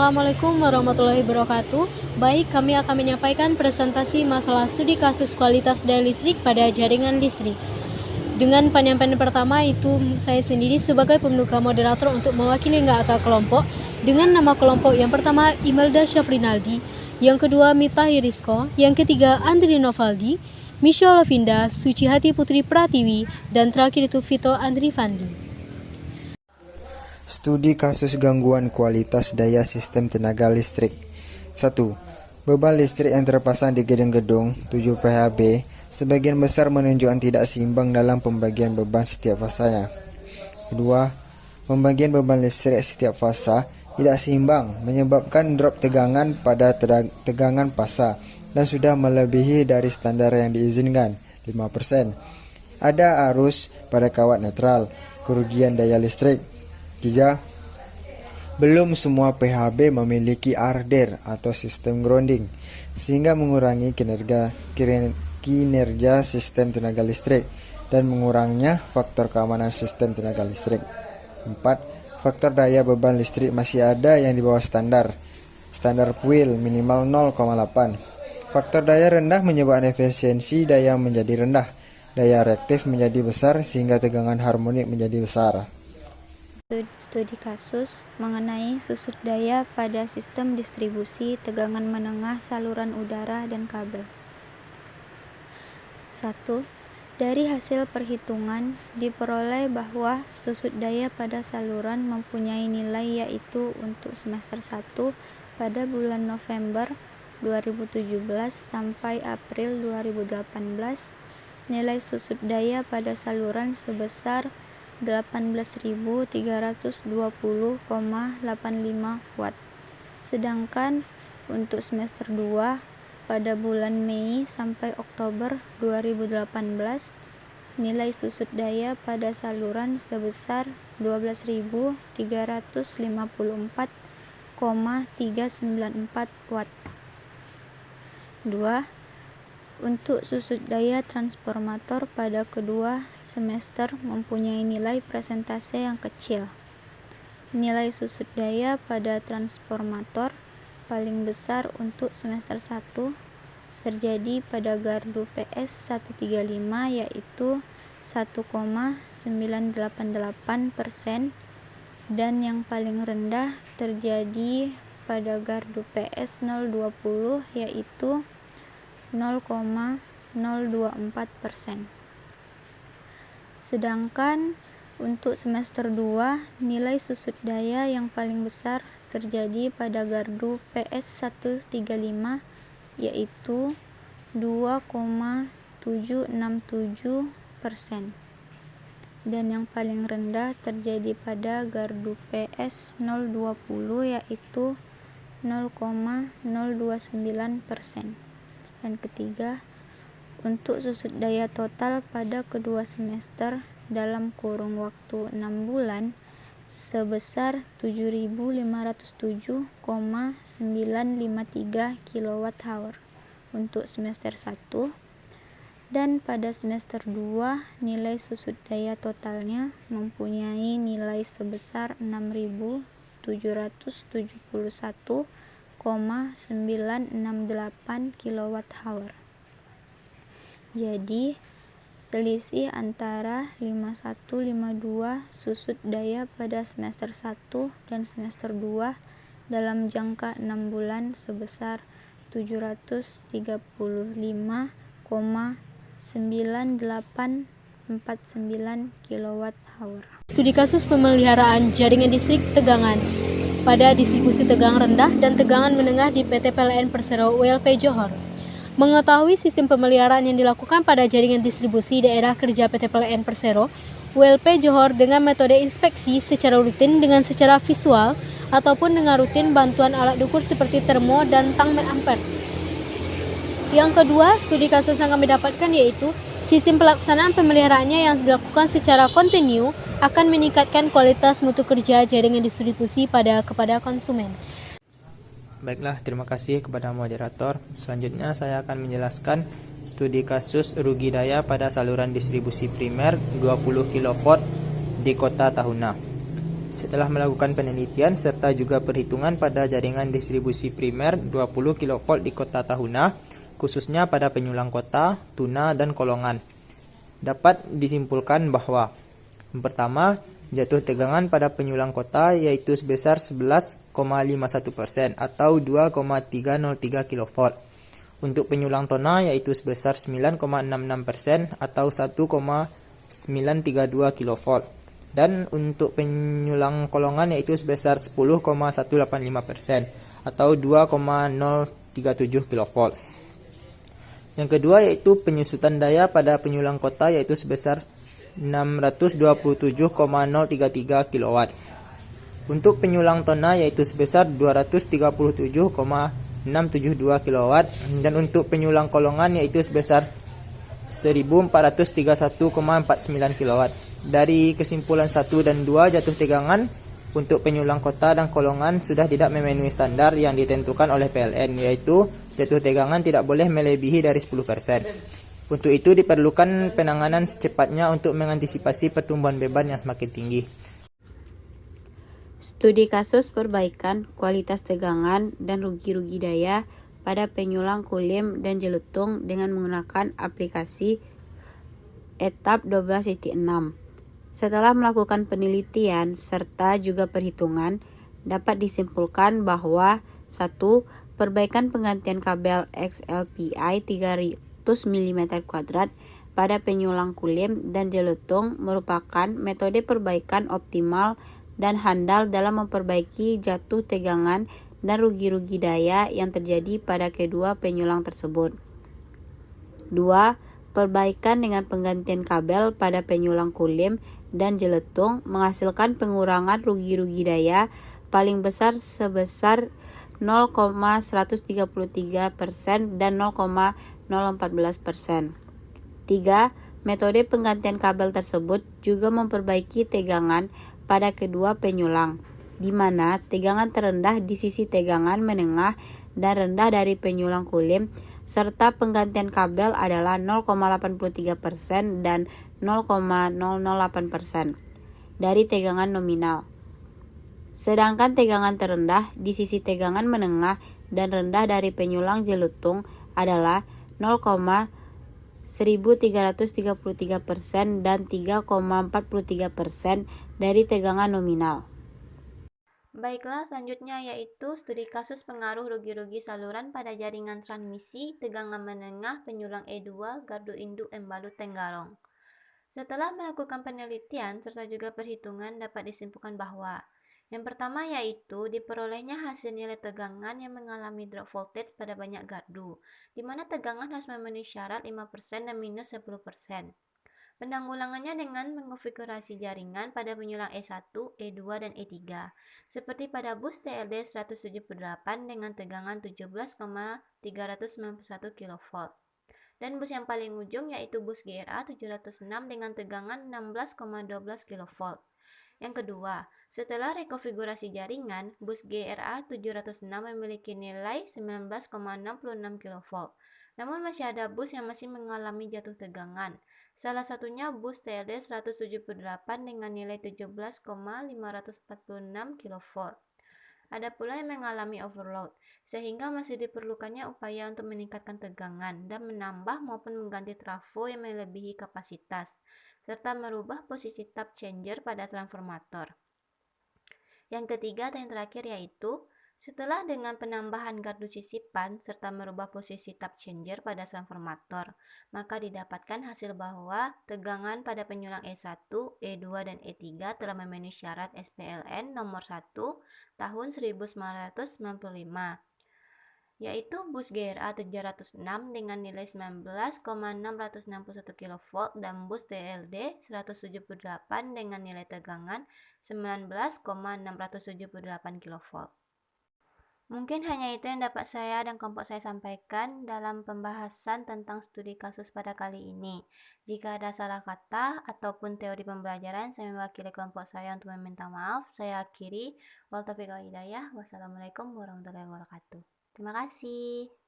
Assalamualaikum warahmatullahi wabarakatuh. Baik, kami akan menyampaikan presentasi masalah studi kasus kualitas daya listrik pada jaringan listrik. Dengan penyampaian pertama itu saya sendiri sebagai pembuka moderator untuk mewakili anggota kelompok dengan nama kelompok yang pertama Imelda Syafrinaldi, yang kedua Mita Yurisko, yang ketiga Andri Novaldi, Michelle Lovinda, Sucihati Putri Pratiwi, dan terakhir itu Vito Andri Fandi. Studi kasus gangguan kualitas daya sistem tenaga listrik. 1. Beban listrik yang terpasang di gedung-gedung 7 PHB sebagian besar menunjukkan tidak seimbang dalam pembagian beban setiap fasanya. Kedua, pembagian beban listrik setiap fasa tidak seimbang menyebabkan drop tegangan pada tegangan fasa dan sudah melebihi dari standar yang diizinkan 5%. Ada arus pada kawat netral, kerugian daya listrik. 3. Belum semua PHB memiliki ARDER atau sistem grounding, sehingga mengurangi kinerja sistem tenaga listrik dan mengurangnya faktor keamanan sistem tenaga listrik. 4. Faktor daya beban listrik masih ada yang di bawah standar PUIL minimal 0,8. Faktor daya rendah menyebabkan efisiensi daya menjadi rendah, daya reaktif menjadi besar sehingga tegangan harmonik menjadi besar. Studi kasus mengenai susut daya pada sistem distribusi tegangan menengah saluran udara dan kabel. 1. Dari hasil perhitungan diperoleh bahwa susut daya pada saluran mempunyai nilai yaitu untuk semester 1 pada bulan November 2017 sampai April 2018 nilai susut daya pada saluran sebesar 18.320,85 watt. Sedangkan untuk semester 2 pada bulan Mei sampai Oktober 2018 nilai susut daya pada saluran sebesar 12.354,394 watt. 2. Untuk susut daya transformator pada kedua semester mempunyai nilai persentase yang kecil. Nilai susut daya pada transformator paling besar untuk semester 1 terjadi pada gardu PS 135 yaitu 1,988% dan yang paling rendah terjadi pada gardu PS 020 yaitu 0,024%. Sedangkan untuk semester 2 nilai susut daya yang paling besar terjadi pada gardu PS 135 yaitu 2,767% dan yang paling rendah terjadi pada gardu PS 020 yaitu 0,029%. Dan ketiga, untuk susut daya total pada kedua semester dalam kurun waktu 6 bulan sebesar 7.507,953 kWh untuk semester 1 dan pada semester 2 nilai susut daya totalnya mempunyai nilai sebesar 6.771,968 kWh. Jadi, selisih antara 5152 susut daya pada semester 1 dan semester 2 dalam jangka 6 bulan sebesar 735,9849 kWh. Studi kasus pemeliharaan jaringan listrik tegangan pada distribusi tegangan rendah dan tegangan menengah di PT PLN Persero ULP Johor. Mengetahui sistem pemeliharaan yang dilakukan pada jaringan distribusi daerah kerja PT PLN Persero ULP Johor dengan metode inspeksi secara rutin dengan secara visual ataupun dengan rutin bantuan alat ukur seperti termo dan tang ampere. Yang kedua, studi kasus yang kami dapatkan yaitu sistem pelaksanaan pemeliharaannya yang dilakukan secara kontinu akan meningkatkan kualitas mutu kerja jaringan distribusi kepada konsumen. Baiklah, terima kasih kepada moderator. Selanjutnya saya akan menjelaskan studi kasus rugi daya pada saluran distribusi primer 20 kV di Kota Tahuna. Setelah melakukan penelitian serta juga perhitungan pada jaringan distribusi primer 20 kV di kota Tahuna, khususnya pada penyulang kota, Tuna, dan Kolongan, dapat disimpulkan bahwa yang pertama, jatuh tegangan pada penyulang kota yaitu sebesar 11,51% atau 2,303 kV. Untuk penyulang tona yaitu sebesar 9,66% atau 1,932 kV. Dan untuk penyulang kolongan yaitu sebesar 10,185% atau 2,037 kV. Yang kedua yaitu penyusutan daya pada penyulang kota yaitu sebesar 627,033 kW. Untuk penyulang tona yaitu sebesar 237,672 kW dan untuk penyulang kolongan yaitu sebesar 1431,49 kW. Dari kesimpulan 1 dan 2 jatuh tegangan untuk penyulang kota dan kolongan sudah tidak memenuhi standar yang ditentukan oleh PLN, yaitu jatuh tegangan tidak boleh melebihi dari 10%. Untuk itu diperlukan penanganan secepatnya untuk mengantisipasi pertumbuhan beban yang semakin tinggi. Studi kasus perbaikan kualitas tegangan dan rugi-rugi daya pada penyulang kulim dan jelutung dengan menggunakan aplikasi etap 12.6. Setelah melakukan penelitian serta juga perhitungan, dapat disimpulkan bahwa 1. Perbaikan penggantian kabel XLPI 300 mm² pada penyulang kulim dan jelutung merupakan metode perbaikan optimal dan handal dalam memperbaiki jatuh tegangan dan rugi-rugi daya yang terjadi pada kedua penyulang tersebut. 2. Perbaikan dengan penggantian kabel pada penyulang kulim dan jelutung menghasilkan pengurangan rugi-rugi daya paling besar sebesar 0,133% dan 0,014%. 3. Metode penggantian kabel tersebut juga memperbaiki tegangan pada kedua penyulang, di mana tegangan terendah di sisi tegangan menengah dan rendah dari penyulang kulim, serta penggantian kabel adalah 0,83% dan 0,008% dari tegangan nominal. Sedangkan tegangan terendah di sisi tegangan menengah dan rendah dari penyulang jelutung adalah 0,1333% dan 3,43% dari tegangan nominal. Baiklah, selanjutnya yaitu studi kasus pengaruh rugi-rugi saluran pada jaringan transmisi tegangan menengah penyulang E2 gardu induk Embalut Tenggarong. Setelah melakukan penelitian serta juga perhitungan dapat disimpulkan bahwa yang pertama yaitu diperolehnya hasil nilai tegangan yang mengalami drop voltage pada banyak gardu, di mana tegangan harus memenuhi syarat 5% dan minus 10%. Penanggulangannya dengan mengonfigurasi jaringan pada penyulang E1, E2, dan E3, seperti pada bus TLD 178 dengan tegangan 17,391 kV. Dan bus yang paling ujung yaitu bus GRA 706 dengan tegangan 16,12 kV. Yang kedua, setelah rekonfigurasi jaringan, bus GRA 706 memiliki nilai 19,66 kV. Namun masih ada bus yang masih mengalami jatuh tegangan. Salah satunya bus TLD 178 dengan nilai 17,546 kV. Ada pula yang mengalami overload, sehingga masih diperlukannya upaya untuk meningkatkan tegangan dan menambah maupun mengganti trafo yang melebihi kapasitas, serta merubah posisi tap changer pada transformator. Yang ketiga dan yang terakhir yaitu setelah dengan penambahan gardu sisipan serta merubah posisi tap changer pada transformator, maka didapatkan hasil bahwa tegangan pada penyulang E1, E2, dan E3 telah memenuhi syarat SPLN nomor 1 tahun 1995, yaitu bus GRA 706 dengan nilai 19,661 kV dan bus TLD 178 dengan nilai tegangan 19,678 kV. Mungkin hanya itu yang dapat saya dan kelompok saya sampaikan dalam pembahasan tentang studi kasus pada kali ini. Jika ada salah kata ataupun teori pembelajaran, saya mewakili kelompok saya untuk meminta maaf. Saya akhiri. Wal taufiq wal hidayah. Wassalamualaikum warahmatullahi wabarakatuh. Terima kasih.